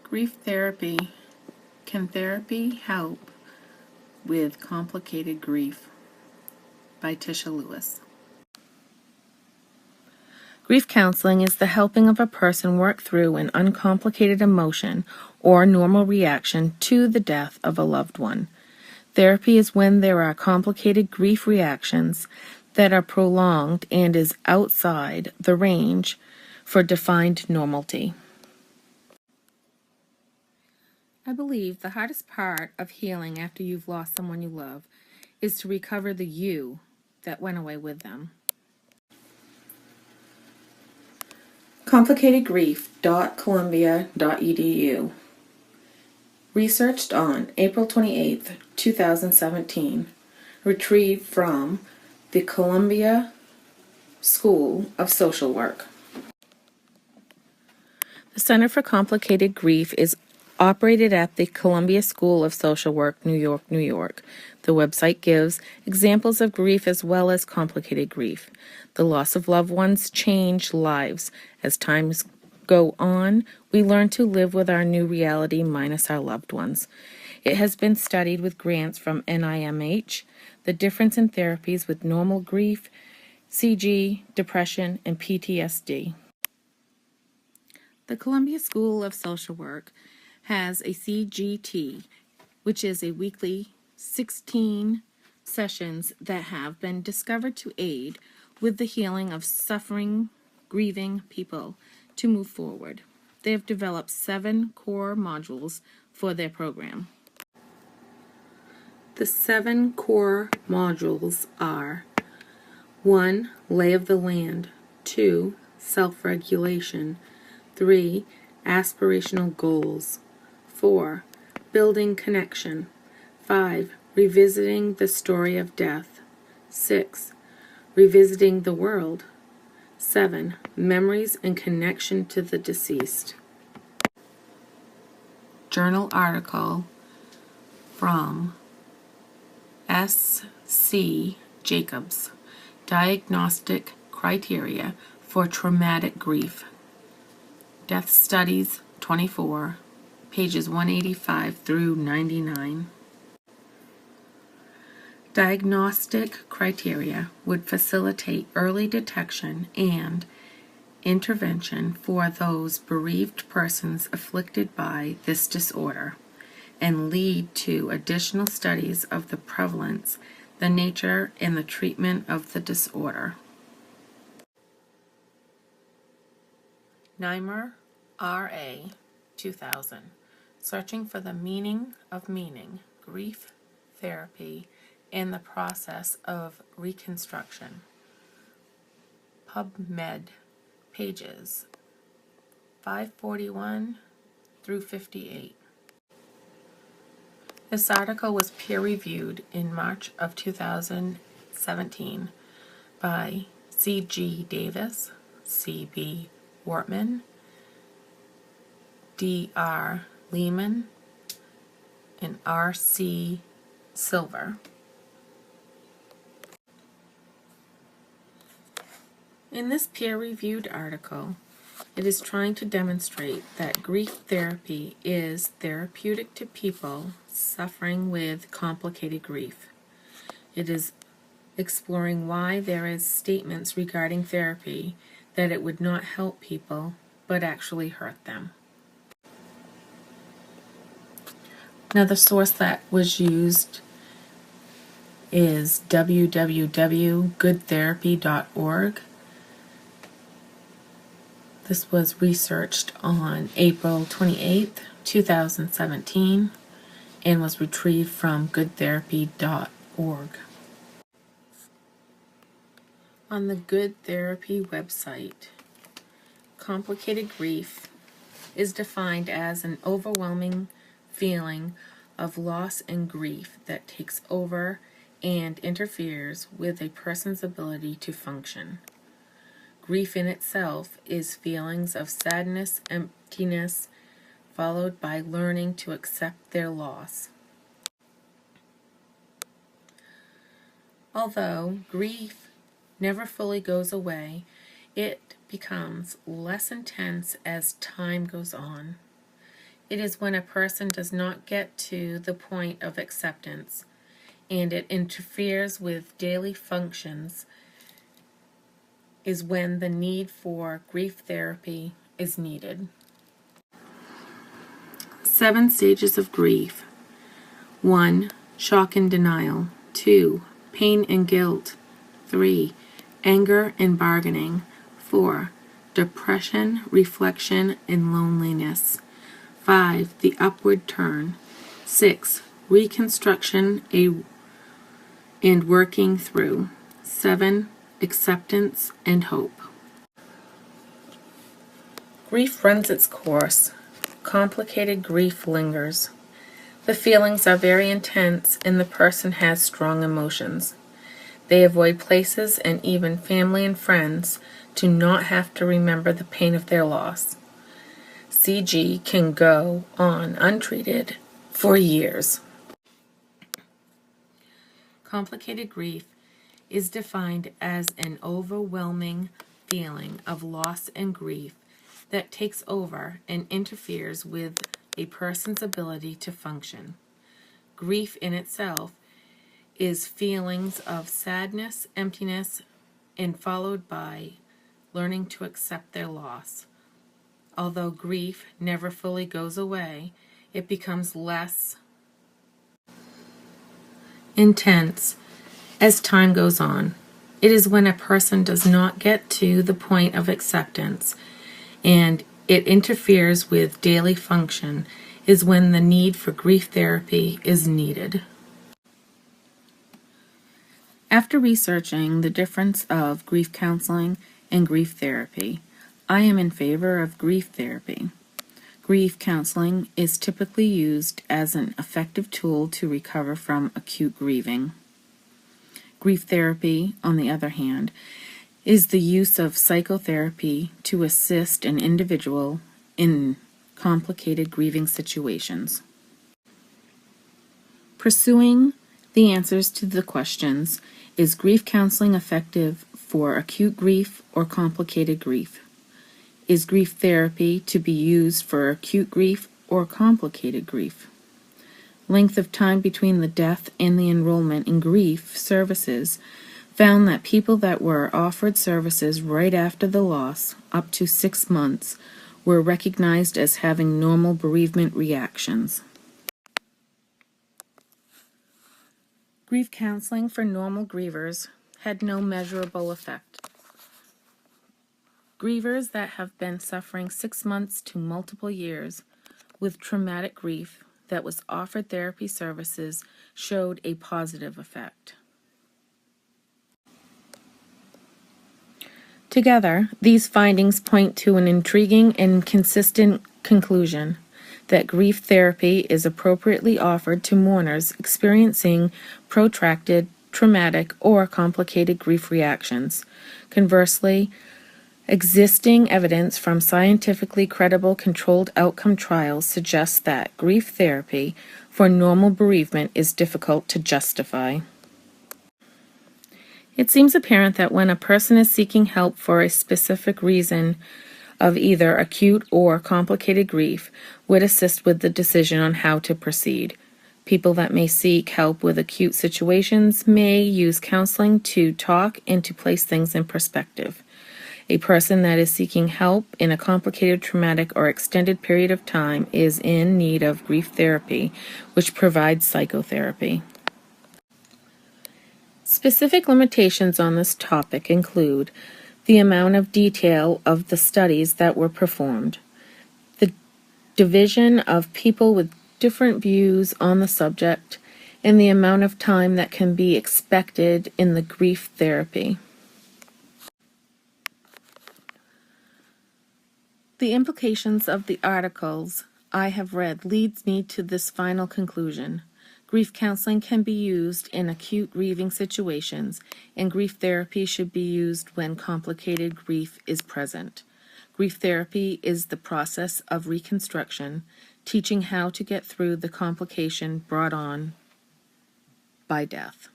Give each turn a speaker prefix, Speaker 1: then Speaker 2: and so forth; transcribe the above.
Speaker 1: Grief therapy. Can therapy help with complicated grief? By Tisha Lewis. Grief counseling is the helping of a person work through an uncomplicated emotion or normal reaction to the death of a loved one. Therapy is when there are complicated grief reactions that are prolonged and is outside the range for defined normality. I believe the hardest part of healing after you've lost someone you love is to recover the you that went away with them. ComplicatedGrief.Columbia.edu. Researched on April 28, 2017. Retrieved from the Columbia School of Social Work. The Center for Complicated Grief is operated at the Columbia School of Social Work, New York, New York. The website gives examples of grief as well as complicated grief. The loss of loved ones change lives. As times go on, we learn to live with our new reality minus our loved ones. It has been studied with grants from NIMH, the difference in therapies with normal grief, CG, depression, and PTSD. The Columbia School of Social Work has a CGT, which is a weekly 16 sessions that have been discovered to aid with the healing of suffering, grieving people to move forward. They have developed 7 core modules for their program. The 7 core modules are 1. Lay of the land. 2. Self-regulation. 3. Aspirational goals. 4. Building connection. 5. Revisiting the story of death. 6. Revisiting the world. 7. Memories and connection to the deceased. Journal article from S.C. Jacobs. Diagnostic criteria for traumatic grief. Death Studies 24, pages 185 through 99. Diagnostic criteria would facilitate early detection and intervention for those bereaved persons afflicted by this disorder and lead to additional studies of the prevalence, the nature, and the treatment of the disorder. Neimer, R.A., 2000. Searching for the Meaning of Meaning, Grief Therapy, and the Process of Reconstruction. PubMed, pages 541 through 58. This article was peer-reviewed in March of 2017 by C.G. Davis, C.B. Wortman, D.R. Lehman, and R.C. Silver. In this peer-reviewed article, it is trying to demonstrate that grief therapy is therapeutic to people suffering with complicated grief. It is exploring why there is statements regarding therapy that it would not help people, but actually hurt them. Now, the source that was used is www.goodtherapy.org. This was researched on April 28th, 2017, and was retrieved from goodtherapy.org. On the Good Therapy website, complicated grief is defined as an overwhelming feeling of loss and grief that takes over and interferes with a person's ability to function. Grief in itself is feelings of sadness, emptiness, followed by learning to accept their loss. Although grief never fully goes away, it becomes less intense as time goes on. It is when a person does not get to the point of acceptance and it interferes with daily functions is when the need for grief therapy is needed. 7 stages of grief. 1. Shock and denial. 2. Pain and guilt. 3. Anger and bargaining. 4. Depression, reflection, and loneliness. 5. The upward turn. 6. Reconstruction and working through. 7. Acceptance and hope. Grief runs its course. Complicated grief lingers. The feelings are very intense and the person has strong emotions. They avoid places and even family and friends to not have to remember the pain of their loss. CG can go on untreated for years. Complicated grief is defined as an overwhelming feeling of loss and grief that takes over and interferes with a person's ability to function. Grief in itself is feelings of sadness, emptiness, and followed by learning to accept their loss. Although grief never fully goes away, it becomes less intense as time goes on. It is when a person does not get to the point of acceptance and it interferes with daily function is when the need for grief therapy is needed. After researching the difference of grief counseling and grief therapy, I am in favor of grief therapy. Grief counseling is typically used as an effective tool to recover from acute grieving. Grief therapy, on the other hand, is the use of psychotherapy to assist an individual in complicated grieving situations. Pursuing the answers to the questions, is grief counseling effective for acute grief or complicated grief? Is grief therapy to be used for acute grief or complicated grief? Length of time between the death and the enrollment in grief services found that people that were offered services right after the loss, up to 6 months, were recognized as having normal bereavement reactions. Grief counseling for normal grievers had no measurable effect. Grievers that have been suffering 6 months to multiple years with traumatic grief that was offered therapy services showed a positive effect. Together, these findings point to an intriguing and consistent conclusion that grief therapy is appropriately offered to mourners experiencing protracted, traumatic, or complicated grief reactions. Conversely, existing evidence from scientifically credible controlled outcome trials suggests that grief therapy for normal bereavement is difficult to justify. It seems apparent that when a person is seeking help for a specific reason of either acute or complicated grief, would assist with the decision on how to proceed. People that may seek help with acute situations may use counseling to talk and to place things in perspective. A person that is seeking help in a complicated, traumatic, or extended period of time is in need of grief therapy, which provides psychotherapy. Specific limitations on this topic include the amount of detail of the studies that were performed, the division of people with different views on the subject, and the amount of time that can be expected in the grief therapy. The implications of the articles I have read leads me to this final conclusion. Grief counseling can be used in acute grieving situations, and grief therapy should be used when complicated grief is present. Grief therapy is the process of reconstruction, teaching how to get through the complication brought on by death.